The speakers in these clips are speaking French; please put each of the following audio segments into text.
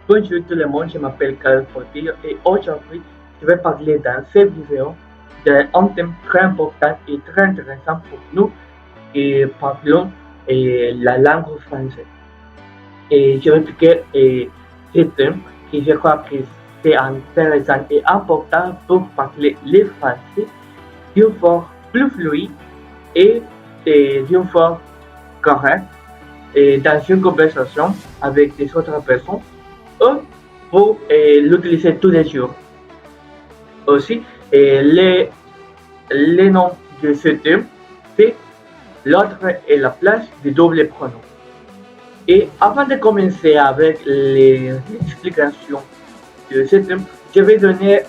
Bonjour tout le monde, je m'appelle Carl Portillo et aujourd'hui je vais parler dans cette vidéo d'un thème très important et très intéressant pour nous et parlons la langue française. Et je vais expliquer ce thème et je crois que c'est intéressant et important pour parler le français d'une forme plus fluide et d'une forme correcte et dans une conversation avec des autres personnes ou pour l'utiliser tous les jours. Aussi, les noms de ce terme, c'est l'autre et la place du double pronom. Et avant de commencer avec l'explication de ce thème, je vais donner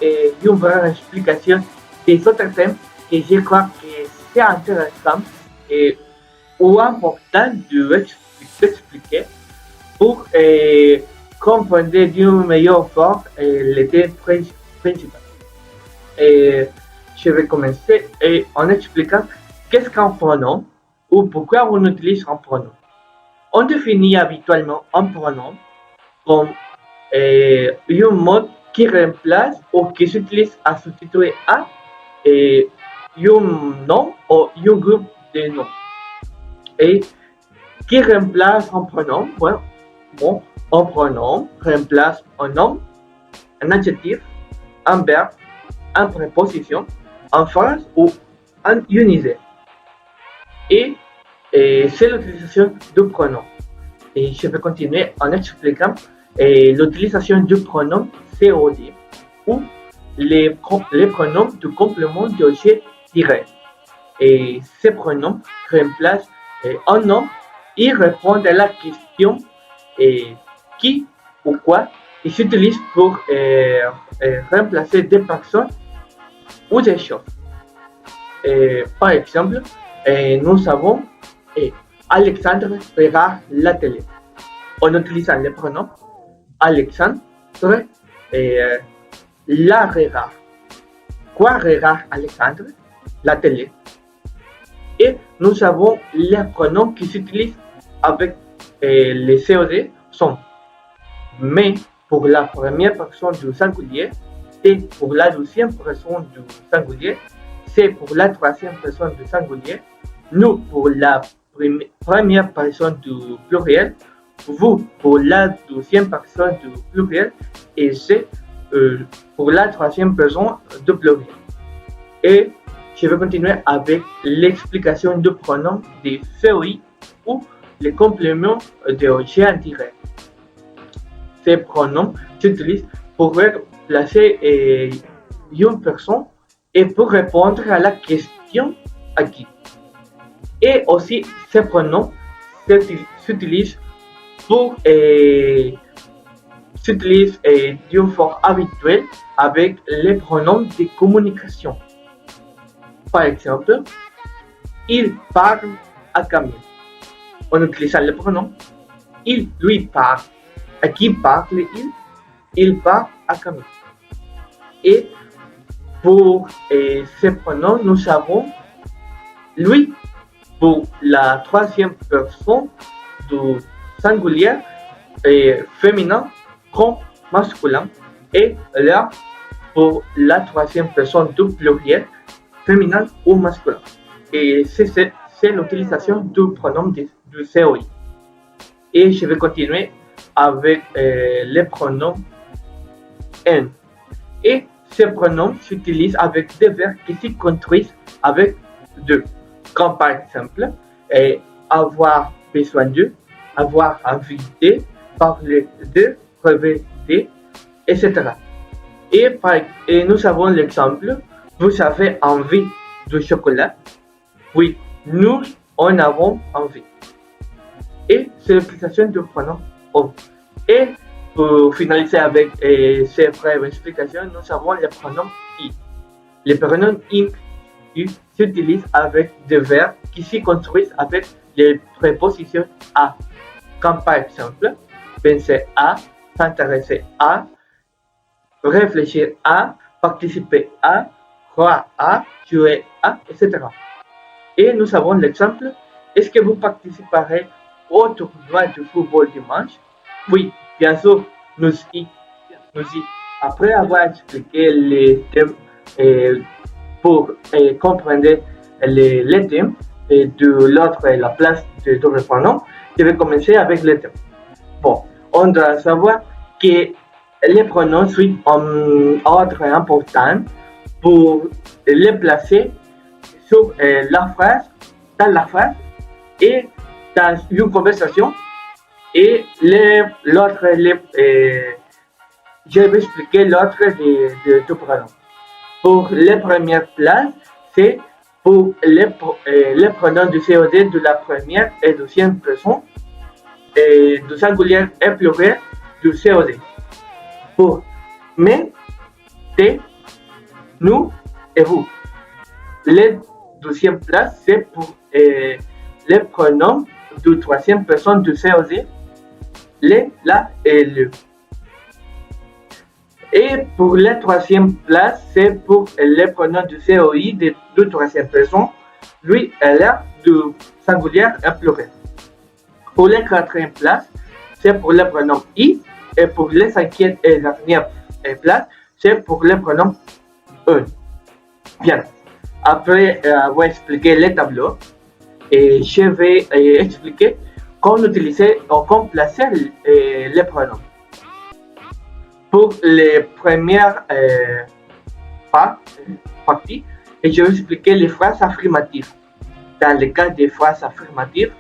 une vraie explication des autres thèmes que je crois que c'est intéressant et ou important d'expliquer pour comprendre d'une meilleure forme les thèmes principaux. Et je vais commencer en expliquant qu'est-ce qu'un pronom ou pourquoi on utilise un pronom. On définit habituellement un pronom comme un mot qui remplace ou qui s'utilise à substituer à un nom ou un groupe de noms. Et qui remplace un pronom, bon, un pronom remplace un nom, un adjectif, un verbe, une préposition, en phrase ou en unité. Et c'est l'utilisation du pronom. Et je vais continuer en expliquant l'utilisation du pronom COD ou les pronoms du complément d'objet direct. Et ces pronoms remplacent un nom et répondent à la question qui ou quoi. Ils s'utilisent pour remplacer des personnes ou des choses. Par exemple, nous avons Alexandre regarde la télé. En utilisant le pronom Alexandre, la regarde. Quoi regarde Alexandre? La télé. Et nous avons les pronoms qui s'utilisent avec les COD sont mais pour la première personne du singulier et pour la deuxième personne du singulier, c'est pour la troisième personne du singulier, nous pour la première personne du pluriel, vous pour la deuxième personne du pluriel et c'est pour la troisième personne du pluriel. Et je vais continuer avec l'explication du pronom des feuilles ou les compléments d'objet indirect. Ces pronoms s'utilisent pour remplacer une personne et pour répondre à la question à qui. Et aussi, ces pronoms s'utilisent pour d'une forme habituelle avec les pronoms de communication. Par exemple, il parle à Camille. En utilisant le pronom, il lui parle. À qui parle-t-il? Il parle à Camille. Et pour ces pronoms, nous avons lui pour la troisième personne du singulier féminin comme masculin et là pour la troisième personne du pluriel féminin ou masculin. Et c'est l'utilisation du pronom du COI. Et je vais continuer avec les pronoms N. Et ces pronoms s'utilisent avec des verbes qui se construisent avec de. Comme par exemple, avoir besoin de, avoir envie de, parler de, rêver de, etc. Et nous avons l'exemple, vous avez envie de chocolat? Oui, nous en avons envie. Et c'est l'utilisation du pronom on. Et pour finaliser avec ces brèves explications, nous avons le pronom I. Le pronom I s'utilise avec des verbes qui se construisent avec les prépositions à. Comme par exemple, penser à, s'intéresser à, réfléchir à, participer à, croire à, jouer à, etc. Et nous avons l'exemple, est-ce que vous participerez au tournoi de football dimanche? Oui, bien sûr, Après avoir expliqué les thèmes pour comprendre les thèmes de l'autre et la place de double pronom, je vais commencer avec les thèmes. Bon, on doit savoir que les pronoms suivent un ordre important pour les placer sur dans la phrase et dans une conversation. Et l'autre, je vais expliquer l'autre de tout pronom. Pour les premières places, c'est pour les pronoms du COD de la première et deuxième personne et du singulier et pluriel du COD. Pour mais, t'es, nous et vous. Les deuxième place, c'est pour les pronoms de troisième personne du COD, les, la et le. Et pour la troisième place, c'est pour les pronoms du COI de troisième personne, lui, elle, du singulier et pluriel. Pour la quatrième place, c'est pour les pronoms I, et pour les cinquième et dernière place, c'est pour les pronoms eux. Bien, après avoir expliqué les tableaux, et je vais expliquer comment utiliser ou comment placer les pronoms. Pour les premières parties, je vais expliquer les phrases affirmatives. Dans le cas des phrases affirmatives,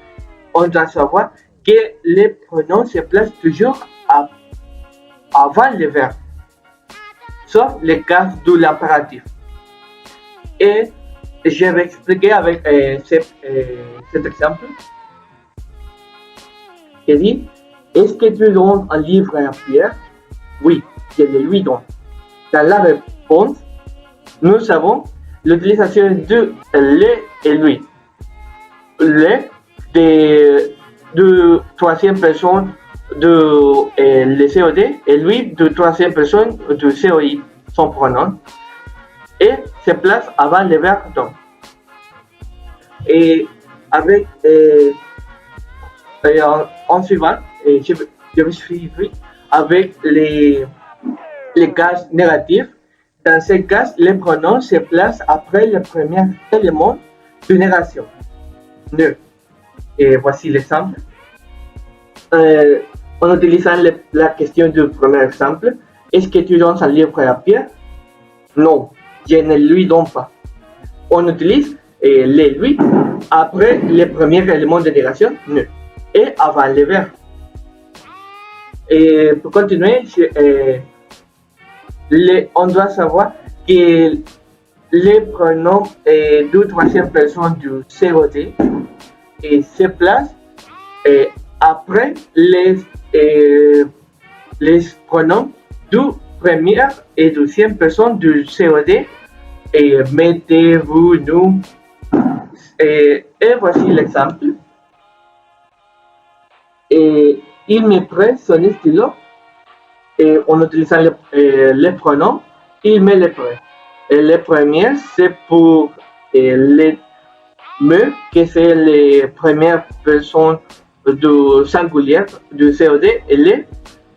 on doit savoir que les pronoms se placent toujours avant le verbe, sauf le cas de l'impératif. Et je vais expliquer avec cet exemple. Il dit, est-ce que tu donnes un livre à Pierre? Oui, je le lui donne. Dans la réponse, nous avons l'utilisation de le et lui. Le de troisième personne de le COD et lui de troisième personne du COI, son pronom, et se place avant le verbe donc. Et avec en suivant, je vais suivre avec les cas négatifs. Dans ces cas, les pronoms se placent après le premier élément de négation. Ne. Et voici l'exemple. En utilisant la question du premier exemple, est-ce que tu donnes un livre à Pierre? Non, je ne lui donne pas. On utilise le lui après le premier élément de négation, ne, et avant le verbe. Et pour continuer, on doit savoir que les pronoms de troisième personne du COD se placent après les pronoms de première et deuxième personne du COD. Et mettez-vous, nous. Et voici l'exemple. Et il me prête son stylo et en utilisant les pronoms, il me les prête. Et le premier, c'est pour les me, que c'est les premières personnes du singulier du COD, et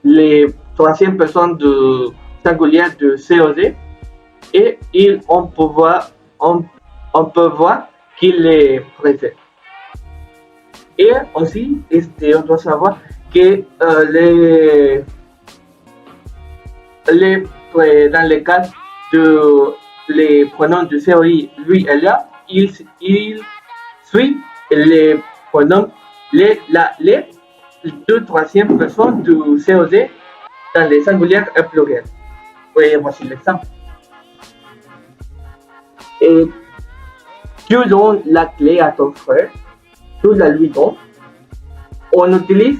les troisième personnes du singulier du COD. Et on peut voir qu'il est prêté. Et aussi, on doit savoir que dans le cas de les pronoms du COI, lui et là, il suit les pronoms les deux troisième personnes du COD dans les singuliers et pluriels. Oui, voici l'exemple. Et tu donnes la clé à ton frère, tu la lui donnes. On utilise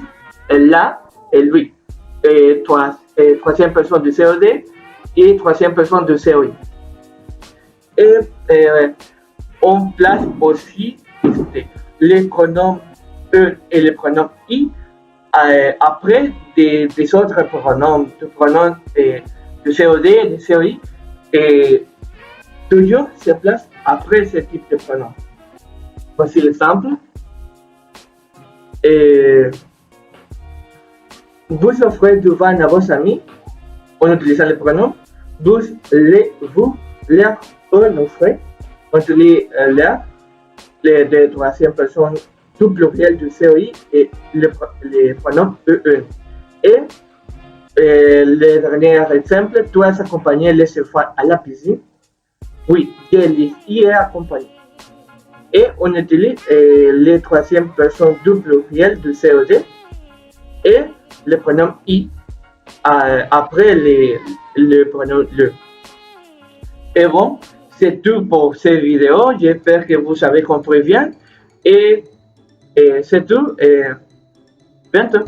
la et lui. Et troisième personne du COD et troisième personne du COI. Et on place aussi les pronoms E et les pronoms I après des autres pronoms du COD et du COI. Et toujours se place après ce type de pronom. Voici l'exemple. Vous offrez du vin à vos amis en utilisant le pronom. Vous leur en offrez. On utilise leur, les troisième personne du pluriel du COI et les pronoms EE. Et le dernier exemple, tu as accompagné les enfants à la piscine. Oui, je les y ai accompagnés. Et on utilise les troisième personne du pluriel du COD et le pronom I après le pronom le. Et bon, c'est tout pour cette vidéo. J'espère que vous avez compris bien. Et c'est tout. Et bientôt.